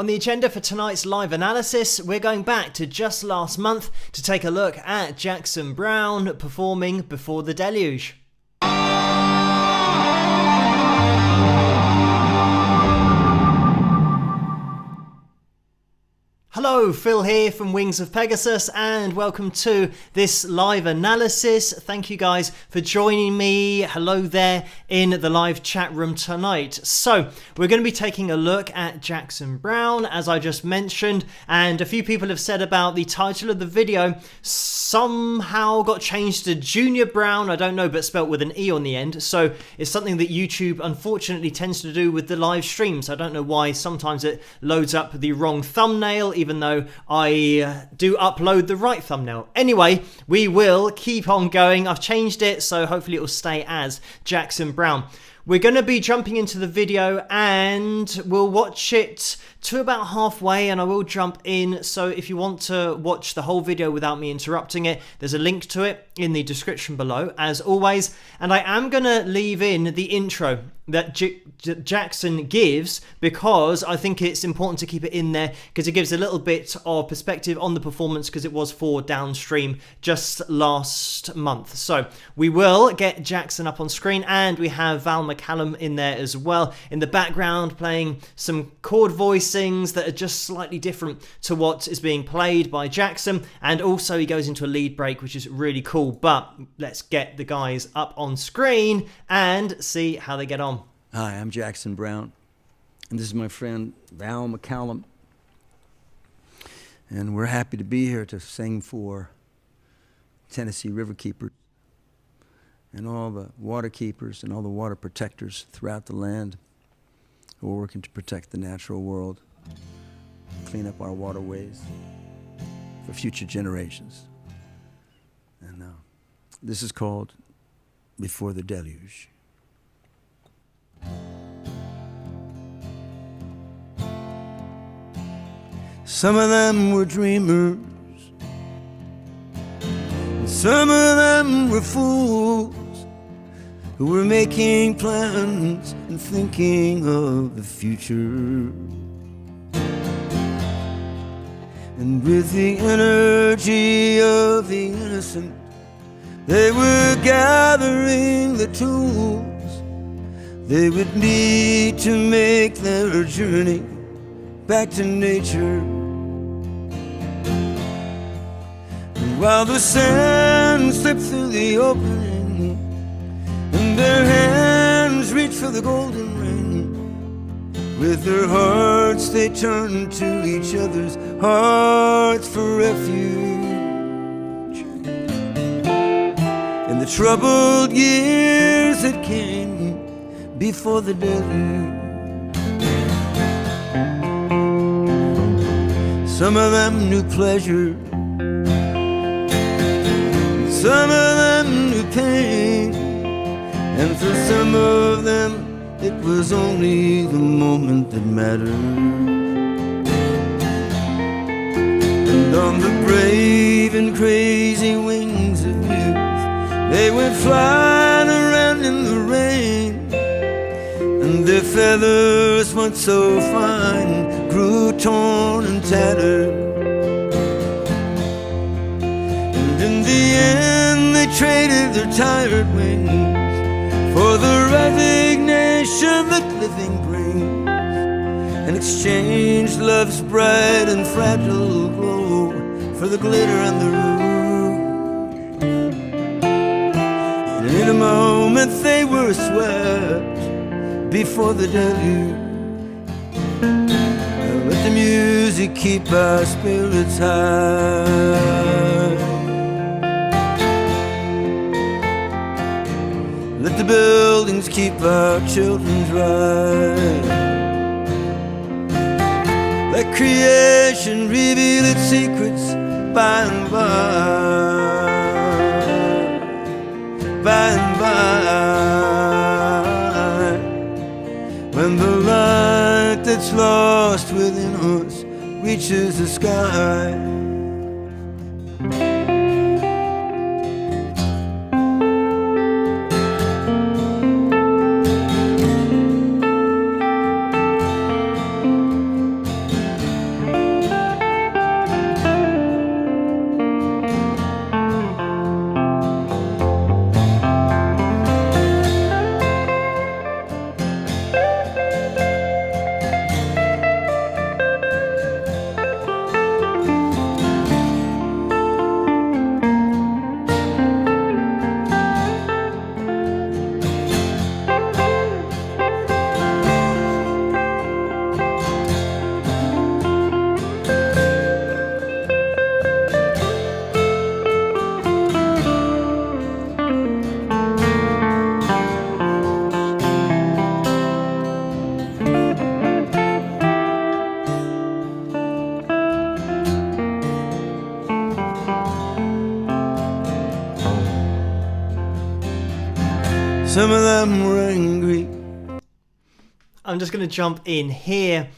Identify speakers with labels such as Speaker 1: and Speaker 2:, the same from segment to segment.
Speaker 1: On the agenda for tonight's live analysis, we're going back to just last month to take a look at Jackson Browne performing Before the Deluge. Hello, Phil here from Wings of Pegasus and welcome to this live analysis. Thank you guys for joining me. Hello there in the live chat room tonight. So we're going to be taking a look at Jackson Browne, as I just mentioned, and a few people have said about the title of the video somehow got changed to Junior Browne. I don't know, but spelt with an E on the end. So it's something that YouTube unfortunately tends to do with the live streams. I don't know why. Sometimes it loads up the wrong thumbnail, even though I do upload the right thumbnail. Anyway, we will keep on going. I've changed it, so hopefully it will stay as Jackson Browne. We're going to be jumping into the video and we'll watch it to about halfway and I will jump in. So if you want to watch the whole video without me interrupting it, there's a link to it in the description below as always. And I am going to leave in the intro that Jackson gives because I think it's important to keep it in there because it gives a little bit of perspective on the performance because it was for Downstream just last month. So we will get Jackson up on screen and we have Val McKallum in there as well in the background playing some chord voicings that are just slightly different to what is being played by Jackson, and also he goes into a lead break which is really cool. But let's get the guys up on screen and see how they get on.
Speaker 2: Hi, I'm Jackson Browne, and this is my friend Val McKallum, and we're happy to be here to sing for Tennessee river keepers and all the water keepers and all the water protectors throughout the land who are working to protect the natural world, clean up our waterways for future generations. And this is called Before the Deluge. Some of them were dreamers, and some of them were fools who were making plans and thinking of the future. And with the energy of the innocent, they were gathering the tools they would need to make their journey back to nature. And while the sand slipped through the opening and their hands reached for the golden ring, with their hearts they turned to each other's hearts for refuge. In the troubled years that came before the deluge, some of them knew pleasure, some of them knew pain, and for some of them it was only the moment that mattered. And on the brave and crazy wings of youth, they went flying around in the rain, and their feathers once so fine grew torn and tattered. And in the end they traded their tired wings for the resignation that living brings, and exchanged love's bright and fragile glow for the glitter and the rouge. And in a moment they were swept before the deluge. Let the music keep our spirits high. Let the buildings keep our children dry. Let creation reveal its secrets by and by, by and by. When the light that's lost within us reaches the sky. Some of them were angry.
Speaker 1: I'm just going to jump in here.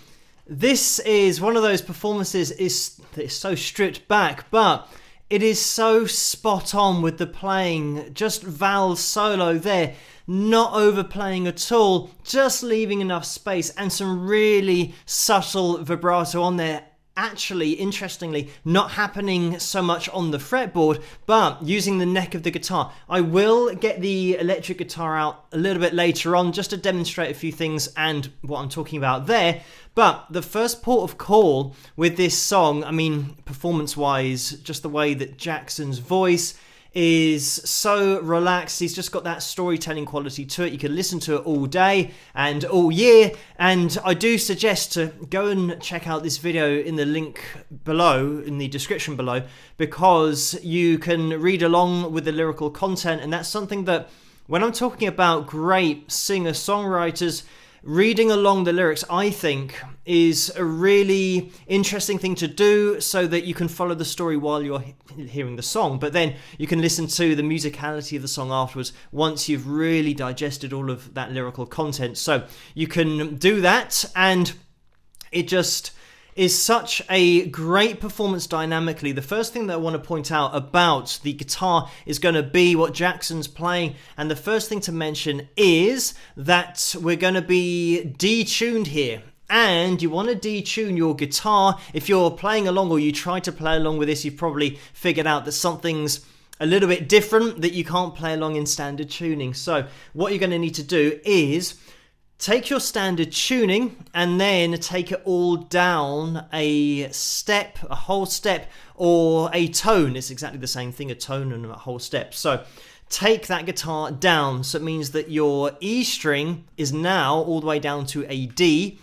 Speaker 1: This is one of those performances that is so stripped back, but it is so spot on with the playing. Just Val's solo there, not overplaying at all, just leaving enough space and some really subtle vibrato on there. Actually, interestingly, not happening so much on the fretboard, but using the neck of the guitar. I will get the electric guitar out a little bit later on just to demonstrate a few things and what I'm talking about there. But the first port of call with this song, I mean, performance-wise, just the way that Jackson's voice is so relaxed. He's just got that storytelling quality to it. You can listen to it all day and all year, and I do suggest to go and check out this video in the link below, in the description below, because you can read along with the lyrical content, and that's something that when I'm talking about great singer-songwriters, reading along the lyrics, I think, is a really interesting thing to do so that you can follow the story while you're hearing the song. But then you can listen to the musicality of the song afterwards once you've really digested all of that lyrical content. So you can do that, and it just is such a great performance dynamically. The first thing that I want to point out about the guitar is going to be what Jackson's playing, and the first thing to mention is that we're going to be detuned here. And you want to detune your guitar. If you're playing along or you try to play along with this, you've probably figured out that something's a little bit different, that you can't play along in standard tuning. So what you're going to need to do is take your standard tuning and then take it all down a step, a whole step, or a tone. It's exactly the same thing, a tone and a whole step. So take that guitar down. So it means that your E string is now all the way down to a D,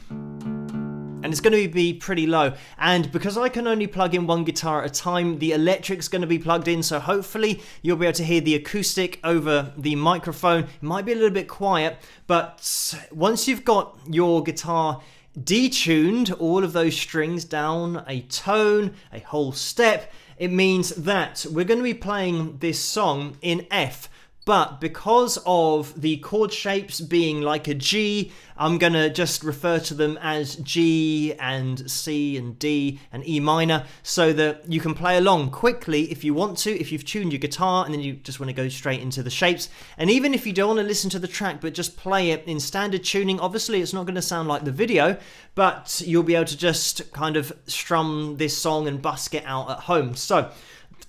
Speaker 1: and it's going to be pretty low. And because I can only plug in one guitar at a time, the electric's going to be plugged in, so hopefully you'll be able to hear the acoustic over the microphone. It might be a little bit quiet, but once you've got your guitar detuned, all of those strings down a tone, a whole step, it means that we're going to be playing this song in F. But because of the chord shapes being like a G, I'm going to just refer to them as G and C and D and E minor, so that you can play along quickly if you want to, if you've tuned your guitar and then you just want to go straight into the shapes. And even if you don't want to listen to the track but just play it in standard tuning, obviously it's not going to sound like the video, but you'll be able to just kind of strum this song and busk it out at home. So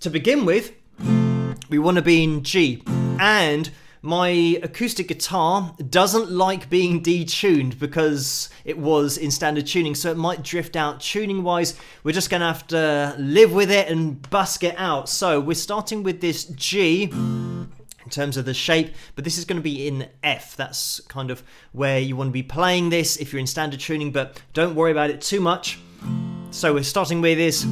Speaker 1: to begin with, we want to be in G, and my acoustic guitar doesn't like being detuned because it was in standard tuning, so it might drift out tuning wise. We're just going to have to live with it and busk it out. So we're starting with this G in terms of the shape, but this is going to be in F. That's kind of where you want to be playing this if you're in standard tuning, but don't worry about it too much. So we're starting with this,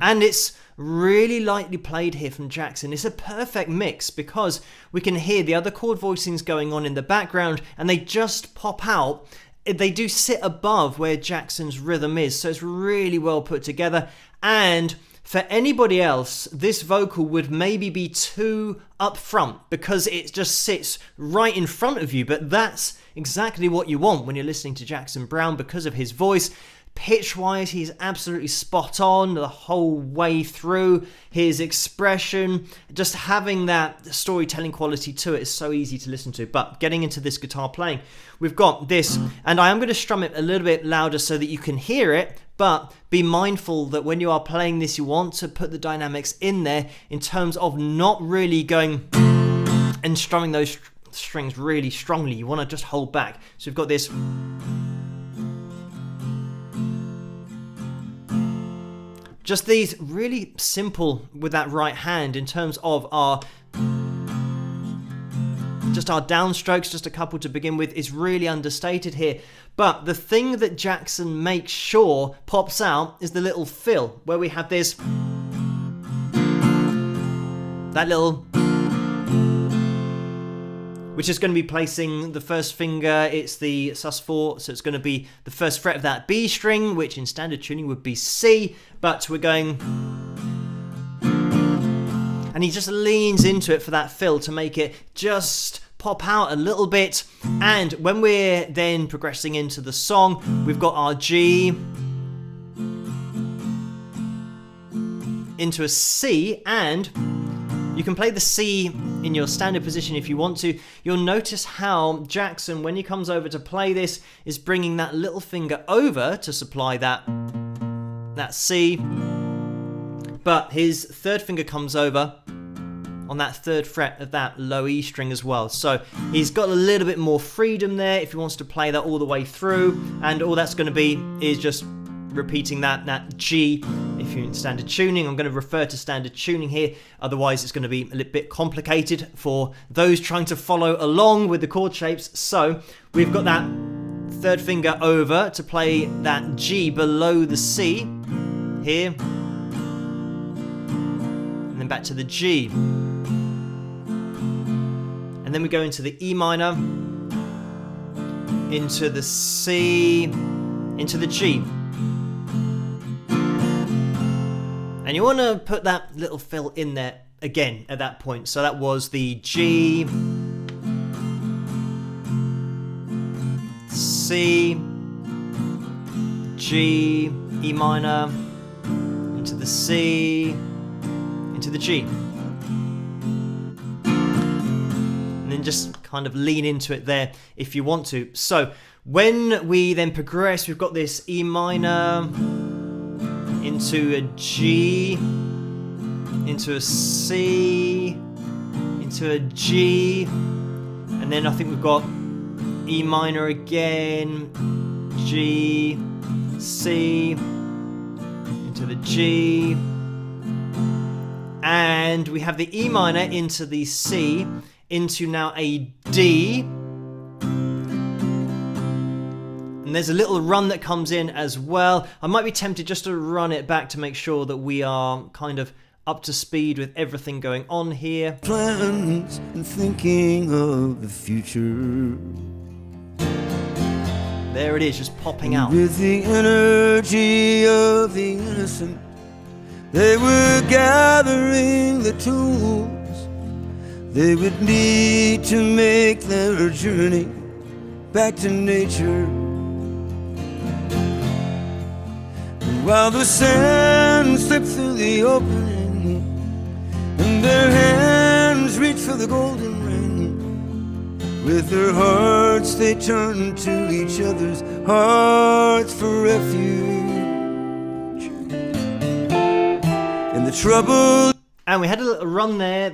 Speaker 1: and it's really lightly played here from Jackson. It's a perfect mix because we can hear the other chord voicings going on in the background, and they just pop out. They do sit above where Jackson's rhythm is, so it's really well put together. And for anybody else, this vocal would maybe be too up front because it just sits right in front of you, but that's exactly what you want when you're listening to Jackson Browne because of his voice. Pitch-wise, he's absolutely spot on the whole way through. His expression, just having that storytelling quality to it is so easy to listen to. But getting into this guitar playing, we've got this, and I am going to strum it a little bit louder so that you can hear it, but be mindful that when you are playing this, you want to put the dynamics in there in terms of not really going and strumming those strings really strongly. You want to just hold back. So we've got this. Just these really simple with that right hand in terms of our downstrokes, just a couple to begin with, is really understated here. But the thing that Jackson makes sure pops out is the little fill, where we have this, that little, which is going to be placing the first finger, it's the sus4, so it's going to be the first fret of that B string, which in standard tuning would be C, but we're going, and and he just leans into it for that fill to make it just pop out a little bit. And when we're then progressing into the song, we've got our G into a C, and you can play the C in your standard position if you want to. You'll notice how Jackson, when he comes over to play this, is bringing that little finger over to supply that C, but his third finger comes over on that third fret of that low E string as well. So he's got a little bit more freedom there if he wants to play that all the way through, and all that's going to be is just repeating that G. If you're in standard tuning, I'm going to refer to standard tuning here, otherwise it's going to be a little bit complicated for those trying to follow along with the chord shapes. So we've got that third finger over to play that G below the C here, and then back to the G, and then we go into the E minor, into the C, into the G. And you want to put that little fill in there again at that point. So that was the G, C, G, E minor, into the C, into the G. And then just kind of lean into it there if you want to. So when we then progress, we've got this E minor, into a G, into a C, into a G, and then I think we've got E minor again, G, C, into the G, and we have the E minor into the C, into now a D. And there's a little run that comes in as well. I might be tempted just to run it back to make sure that we are kind of up to speed with everything going on here.
Speaker 2: Plans and thinking of the future.
Speaker 1: There it is, just popping out.
Speaker 2: With the energy of the innocent, they were gathering the tools they would need to make their journey back to nature. While the sand slipped through the opening and their hands reached for the golden ring, with their hearts they turned to each other's hearts for refuge. And the trouble.
Speaker 1: And we had a little run there.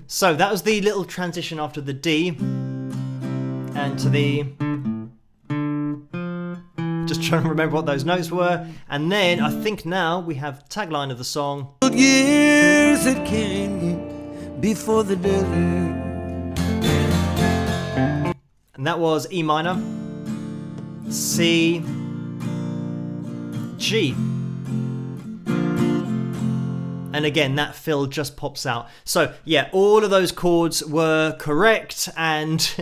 Speaker 1: So that was the little transition after the D and to the. Just trying to remember what those notes were. And then I think now we have tagline of the song.
Speaker 2: Years that came before the deluge.
Speaker 1: And that was E minor, C, G. And again, that fill just pops out. So yeah, all of those chords were correct, and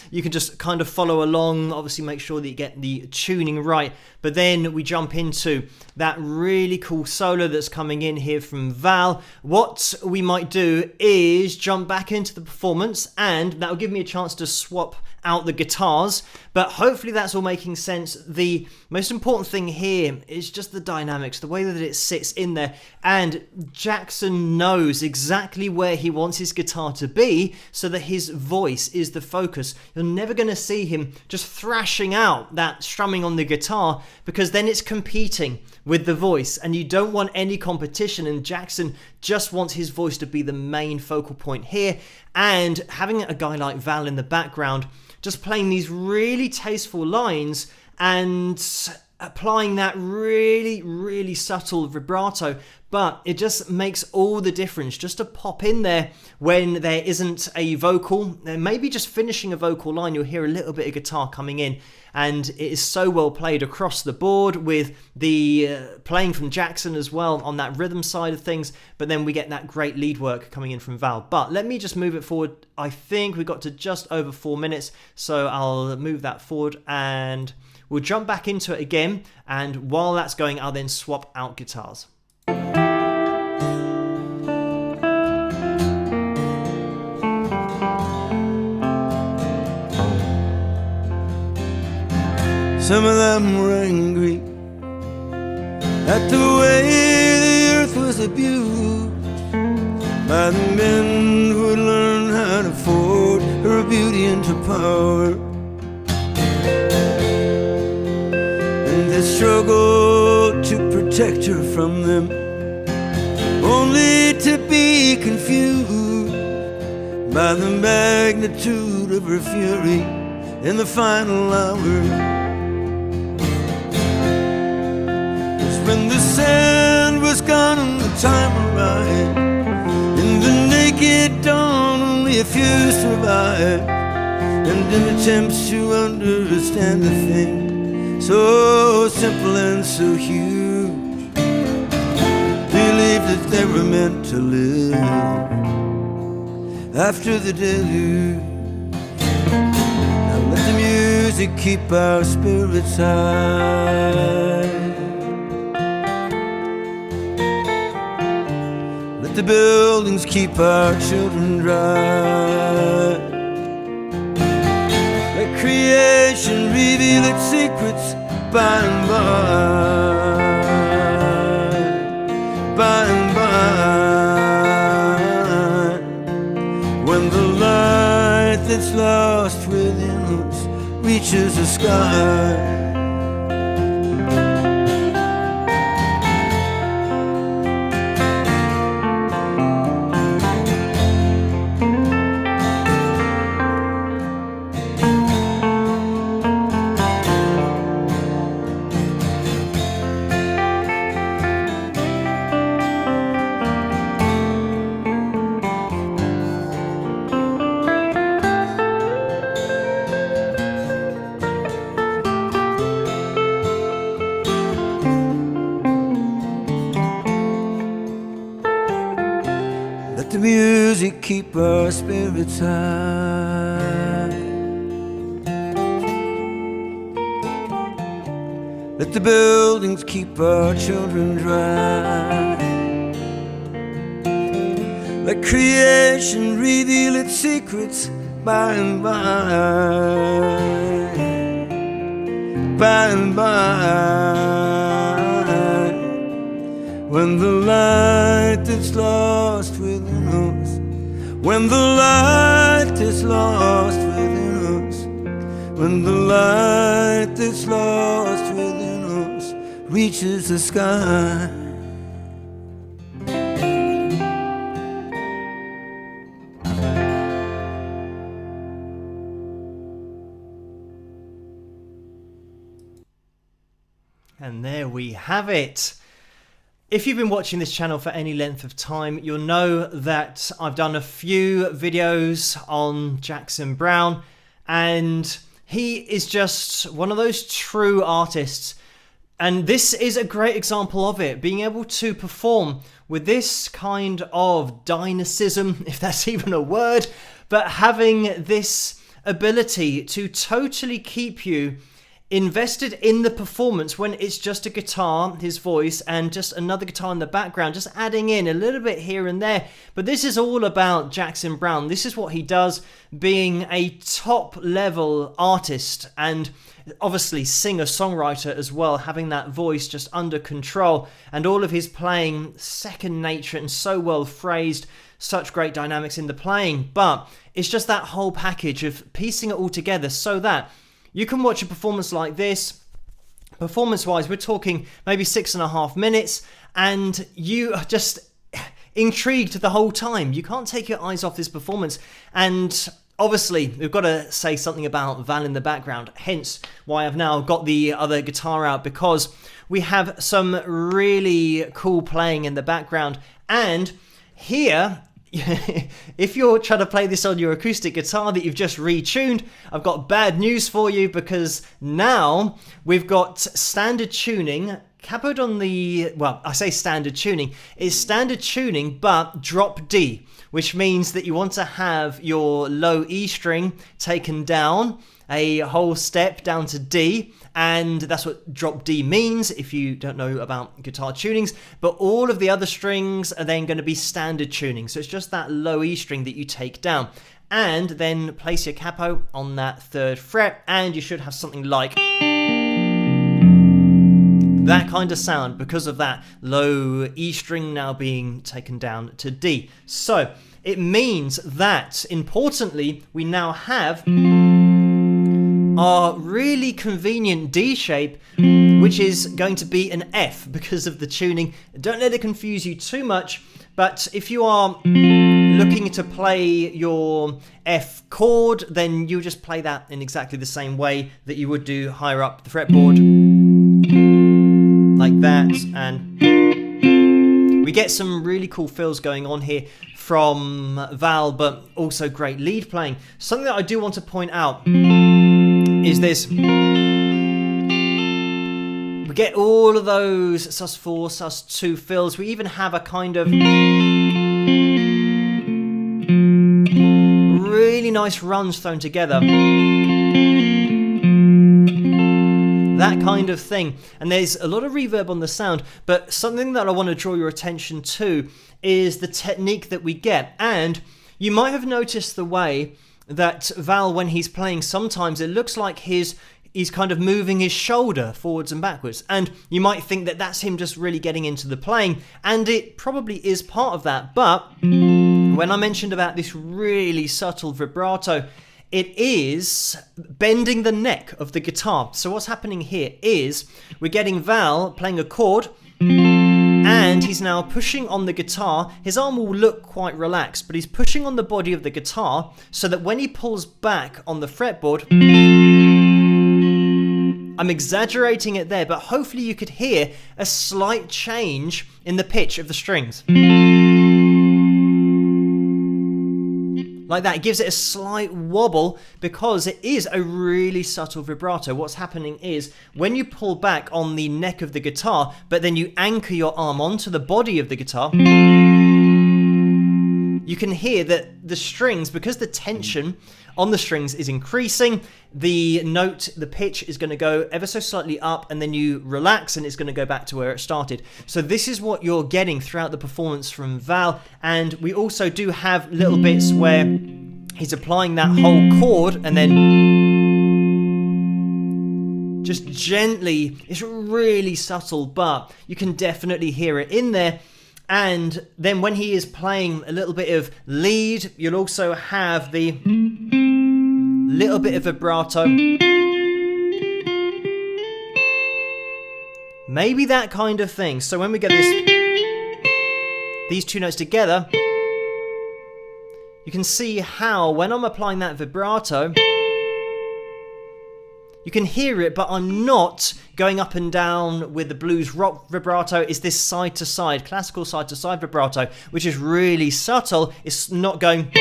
Speaker 1: you can just kind of follow along. Obviously make sure that you get the tuning right. But then we jump into that really cool solo that's coming in here from Val. What we might do is jump back into the performance, and that'll give me a chance to swap out the guitars, but hopefully that's all making sense. The most important thing here is just the dynamics, the way that it sits in there, and Jackson knows exactly where he wants his guitar to be so that his voice is the focus. You're never going to see him just thrashing out that strumming on the guitar, because then it's competing with the voice, and you don't want any competition, and Jackson just wants his voice to be the main focal point here. And having a guy like Val in the background just playing these really tasteful lines and applying that really, really subtle vibrato, but it just makes all the difference just to pop in there when there isn't a vocal. Maybe just finishing a vocal line, you'll hear a little bit of guitar coming in, and it is so well played across the board with the playing from Jackson as well on that rhythm side of things, but then we get that great lead work coming in from Val. But let me just move it forward. I think we got to just over 4 minutes, so I'll move that forward and we'll jump back into it again, and while that's going, I'll then swap out guitars.
Speaker 2: Some of them were angry at the way the earth was abused by the men who had learned how to forge her beauty into power. And they struggled to protect her from them, only to be confused by the magnitude of her fury in the final hour. When the sand was gone and the time arrived, in the naked dawn only a few survived. And in attempts to understand the thing so simple and so huge, believed that they were meant to live after the deluge. Now let the music keep our spirits high. Let the buildings keep our children dry. Let creation reveal its secrets by and and by. When the light that's lost within us reaches the sky. Let the music keep our spirits high. Let the buildings keep our children dry. Let creation reveal its secrets by and by. When the light that's lost within us, when the light is lost within us, when the light that's lost within us reaches the sky.
Speaker 1: And there we have it. If you've been watching this channel for any length of time, you'll know that I've done a few videos on Jackson Browne, and he is just one of those true artists. And this is a great example of it, being able to perform with this kind of dynamism, if that's even a word, but having this ability to totally keep you invested in the performance when it's just a guitar, his voice, and just another guitar in the background, just adding in a little bit here and there. But this is all about Jackson Browne. This is what he does, being a top level artist and obviously singer-songwriter as well, having that voice just under control, and all of his playing second nature and so well phrased, such great dynamics in the playing. But it's just that whole package of piecing it all together so that you can watch a performance like this. Performance-wise, we're talking maybe 6.5 minutes, and you are just intrigued the whole time. You can't take your eyes off this performance. And obviously, we've got to say something about Val in the background, hence why I've now got the other guitar out, because we have some really cool playing in the background. And here, if you're trying to play this on your acoustic guitar that you've just retuned, I've got bad news for you, because now we've got standard tuning capoed on the, well, I say standard tuning, it's standard tuning but drop D, which means that you want to have your low E string taken down a whole step down to D, and that's what drop D means if you don't know about guitar tunings. But all of the other strings are then going to be standard tuning, so it's just that low E string that you take down, and then place your capo on that 3rd fret, and you should have something like That kind of sound because of that low E string now being taken down to D. So it means that, importantly, we now have our really convenient D shape, which is going to be an F because of the tuning. Don't let it confuse you too much, but if you are looking to play your F chord, then you'll just play that in exactly the same way that you would do higher up the fretboard, like that. And we get some really cool fills going on here from Val, but also great lead playing. Something that I do want to point out is this. We get all of those sus4, sus2 fills. We even have a kind of really nice runs thrown together. That kind of thing. And there's a lot of reverb on the sound, but something that I want to draw your attention to is the technique that we get. And you might have noticed the way that Val, when he's playing, sometimes it looks like he's kind of moving his shoulder forwards and backwards. And you might think that that's him just really getting into the playing, and it probably is part of that. But when I mentioned about this really subtle vibrato, it is bending the neck of the guitar. So what's happening here is we're getting Val playing a chord, and he's now pushing on the guitar. His arm will look quite relaxed, but he's pushing on the body of the guitar so that when he pulls back on the fretboard, I'm exaggerating it there, but hopefully you could hear a slight change in the pitch of the strings. Like that. It gives it a slight wobble because it is a really subtle vibrato. What's happening is when you pull back on the neck of the guitar, but then you anchor your arm onto the body of the guitar, you can hear that the strings, because the tension on the strings is increasing, the note, the pitch is going to go ever so slightly up, and then you relax and it's going to go back to where it started. So this is what you're getting throughout the performance from Val. And we also do have little bits where he's applying that whole chord and then just gently, it's really subtle, but you can definitely hear it in there. And then when he is playing a little bit of lead, you'll also have the little bit of vibrato. Maybe that kind of thing. So when we get these two notes together, you can see how when I'm applying that vibrato, you can hear it, but I'm not going up and down with the blues rock vibrato. It's this side to side, classical side to side vibrato, which is really subtle. It's not going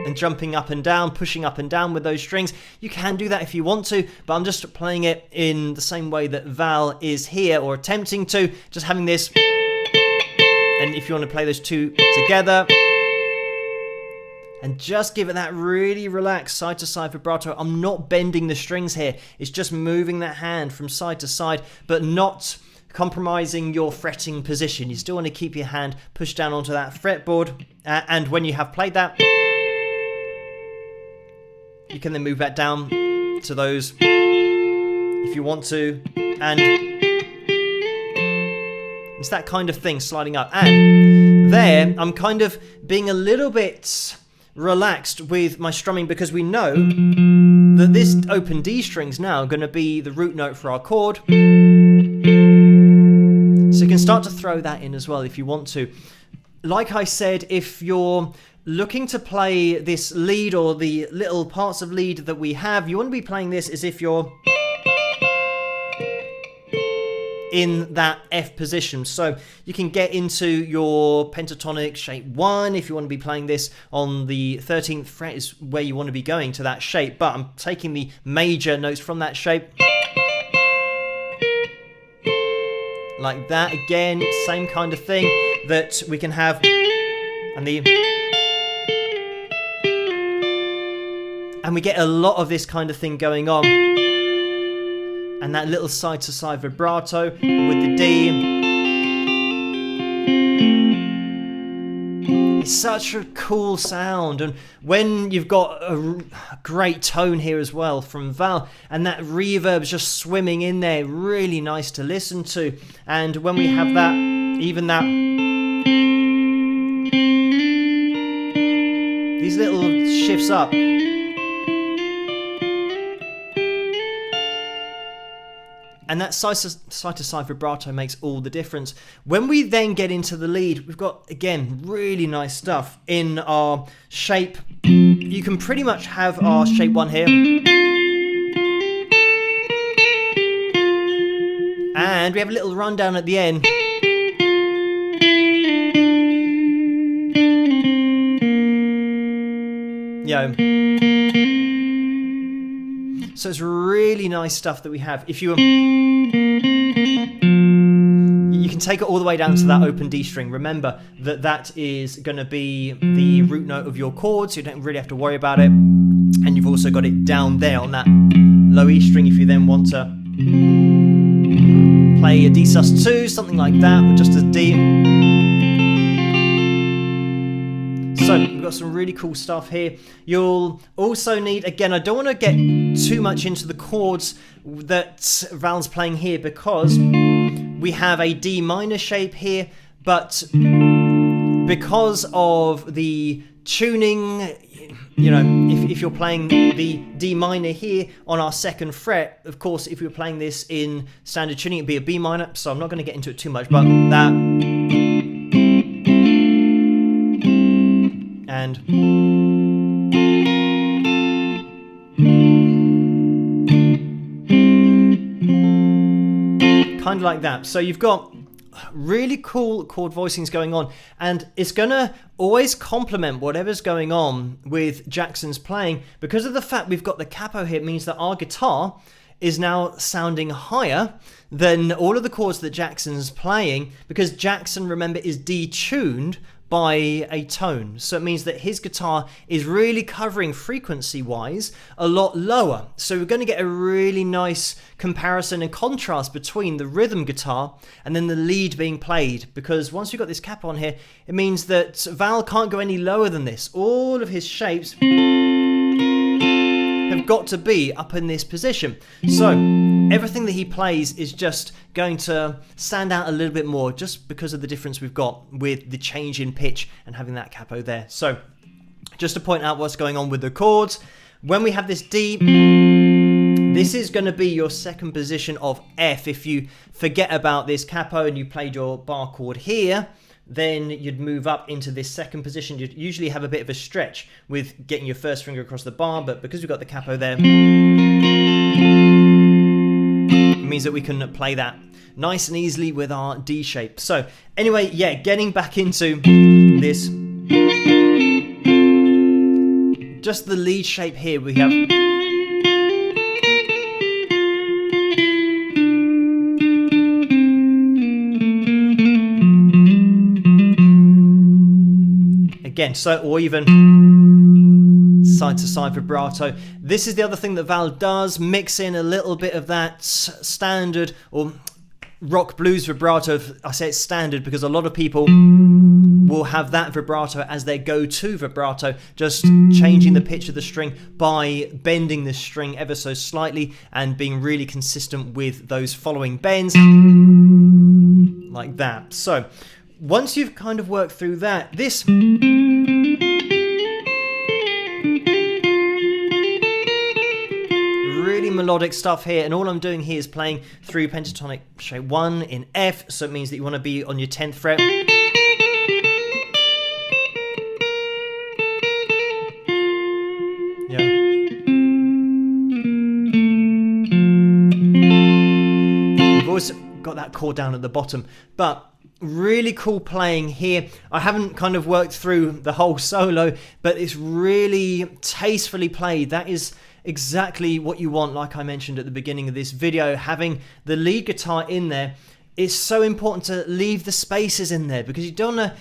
Speaker 1: and jumping up and down, pushing up and down with those strings. You can do that if you want to, but I'm just playing it in the same way that Val is here, or attempting to, just having this. And if you want to play those two together, and just give it that really relaxed side-to-side vibrato. I'm not bending the strings here. It's just moving that hand from side to side, but not compromising your fretting position. You still want to keep your hand pushed down onto that fretboard. And when you have played that, you can then move that down to those if you want to. And it's that kind of thing sliding up. And there, I'm kind of being a little bit relaxed with my strumming, because we know that this open D string's now going to be the root note for our chord. So you can start to throw that in as well if you want to. Like I said, if you're looking to play this lead, or the little parts of lead that we have, you want to be playing this as if you're in that F position. So you can get into your pentatonic shape 1 if you want to be playing this on the 13th fret is where you want to be going to that shape, but I'm taking the major notes from that shape. Like that again, same kind of thing that we can have. And we get a lot of this kind of thing going on. And that little side-to-side vibrato with the D. It's such a cool sound, and when you've got a great tone here as well from Val, and that reverb's just swimming in there, really nice to listen to. And when we have that, even that, these little shifts up, and that side-to-side vibrato makes all the difference. When we then get into the lead, we've got, again, really nice stuff in our shape. You can pretty much have our shape 1 here. And we have a little rundown at the end. So it's really nice stuff that we have. If you can take it all the way down to that open D string. Remember that that is going to be the root note of your chord, so you don't really have to worry about it. And you've also got it down there on that low E string if you then want to play a D sus2, something like that, or just a D. So we've got some really cool stuff here. You'll also need, again, I don't want to get too much into the chords that Val's playing here because we have a D minor shape here, but because of the tuning, you know, if you're playing the D minor here on our 2nd fret, of course, if we were playing this in standard tuning, it'd be a B minor, so I'm not going to get into it too much, but that, and kind of like that. So you've got really cool chord voicings going on, and it's gonna always complement whatever's going on with Jackson's playing. Because of the fact we've got the capo here, it means that our guitar is now sounding higher than all of the chords that Jackson's playing, because Jackson, remember, is detuned by a tone. So it means that his guitar is really covering frequency-wise a lot lower. So we're going to get a really nice comparison and contrast between the rhythm guitar and then the lead being played, because once we've got this cap on here, it means that Val can't go any lower than this. All of his shapes have got to be up in this position. So everything that he plays is just going to stand out a little bit more just because of the difference we've got with the change in pitch and having that capo there. So just to point out what's going on with the chords, when we have this D, this is going to be your 2nd position of F. If you forget about this capo and you played your bar chord here, then you'd move up into this 2nd position. You'd usually have a bit of a stretch with getting your 1st finger across the bar, but because we've got the capo there, it means that we can play that nice and easily with our D shape. So anyway, yeah, getting back into this, just the lead shape here, we have again, so, or even side-to-side vibrato. This is the other thing that Val does, mix in a little bit of that standard or rock blues vibrato. I say it's standard because a lot of people will have that vibrato as their go-to vibrato, just changing the pitch of the string by bending the string ever so slightly and being really consistent with those following bends, like that. So once you've kind of worked through that, this really melodic stuff here, and all I'm doing here is playing through pentatonic shape 1 in F, so it means that you want to be on your 10th fret. Yeah. You've always got that chord down at the bottom, but really cool playing here. I haven't kind of worked through the whole solo, but it's really tastefully played. That is exactly what you want, like I mentioned at the beginning of this video. Having the lead guitar in there is so important, to leave the spaces in there, because you don't want to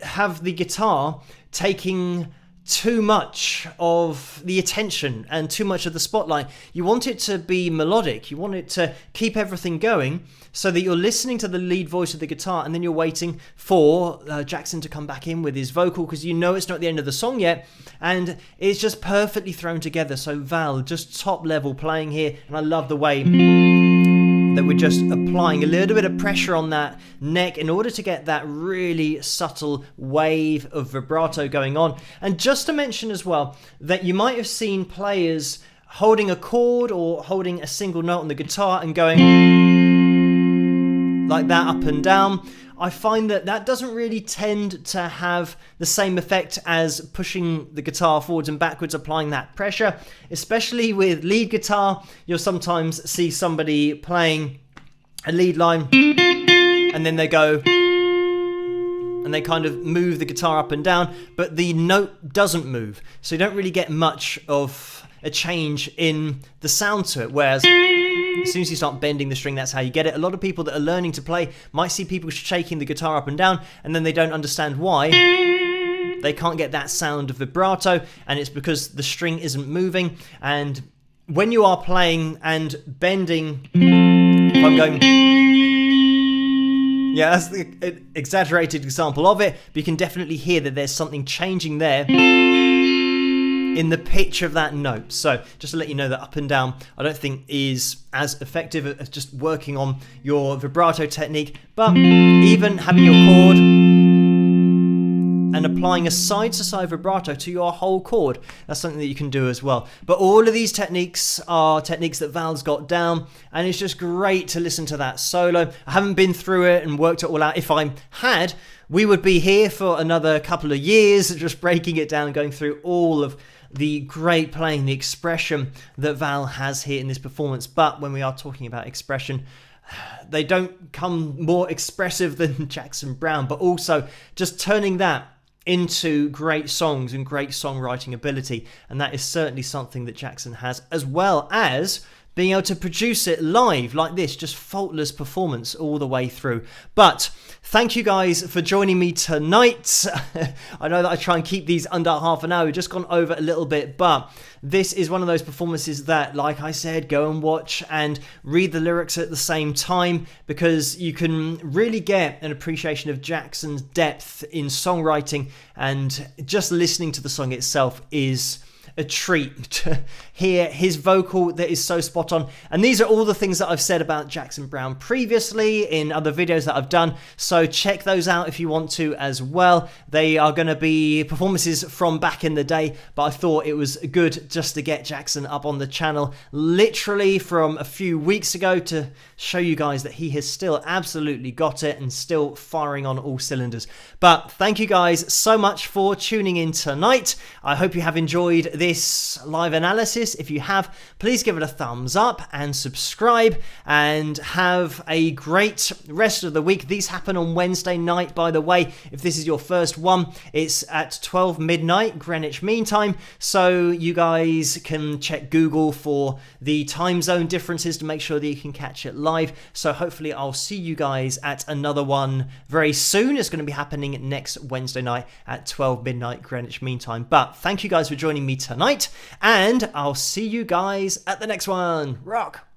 Speaker 1: have the guitar taking too much of the attention and too much of the spotlight. You want it to be melodic. You want it to keep everything going so that you're listening to the lead voice of the guitar and then you're waiting for Jackson to come back in with his vocal, because you know it's not the end of the song yet, and it's just perfectly thrown together. So Val, just top level playing here, and I love the way that we're just applying a little bit of pressure on that neck in order to get that really subtle wave of vibrato going on. And just to mention as well that you might have seen players holding a chord or holding a single note on the guitar and going like that up and down. I find that that doesn't really tend to have the same effect as pushing the guitar forwards and backwards, applying that pressure. Especially with lead guitar, you'll sometimes see somebody playing a lead line and then they go and they kind of move the guitar up and down, but the note doesn't move. So you don't really get much of a change in the sound to it, whereas as soon as you start bending the string, that's how you get it. A lot of people that are learning to play might see people shaking the guitar up and down, and then they don't understand why. They can't get that sound of vibrato, and it's because the string isn't moving. And when you are playing and bending, if I'm going... Yeah, that's the exaggerated example of it, but you can definitely hear that there's something changing there in the pitch of that note. So just to let you know that up and down I don't think is as effective as just working on your vibrato technique, but even having your chord and applying a side to side vibrato to your whole chord, that's something that you can do as well. But all of these techniques are techniques that Val's got down, and it's just great to listen to that solo. I haven't been through it and worked it all out. If I had, we would be here for another couple of years just breaking it down, going through all of the great playing, the expression that Val has here in this performance. But when we are talking about expression, they don't come more expressive than Jackson Browne, but also just turning that into great songs and great songwriting ability. And that is certainly something that Jackson has, as well as being able to produce it live like this, just faultless performance all the way through. But thank you guys for joining me tonight. I know that I try and keep these under half an hour. We've just gone over a little bit, but this is one of those performances that, like I said, go and watch and read the lyrics at the same time, because you can really get an appreciation of Jackson's depth in songwriting, and just listening to the song itself is a treat to hear his vocal that is so spot on. And these are all the things that I've said about Jackson Browne previously in other videos that I've done, so check those out if you want to as well. They are going to be performances from back in the day, but I thought it was good just to get Jackson up on the channel literally from a few weeks ago to show you guys that he has still absolutely got it and still firing on all cylinders. But thank you guys so much for tuning in tonight. I hope you have enjoyed this live analysis. If you have, please give it a thumbs up and subscribe, and have a great rest of the week. These happen on Wednesday night, by the way. If this is your first one, it's at 12 midnight Greenwich Mean Time, so you guys can check Google for the time zone differences to make sure that you can catch it live. So hopefully I'll see you guys at another one very soon. It's going to be happening next Wednesday night at 12 midnight Greenwich Mean Time. But thank you guys for joining me tonight, and I'll see you guys at the next one. Rock!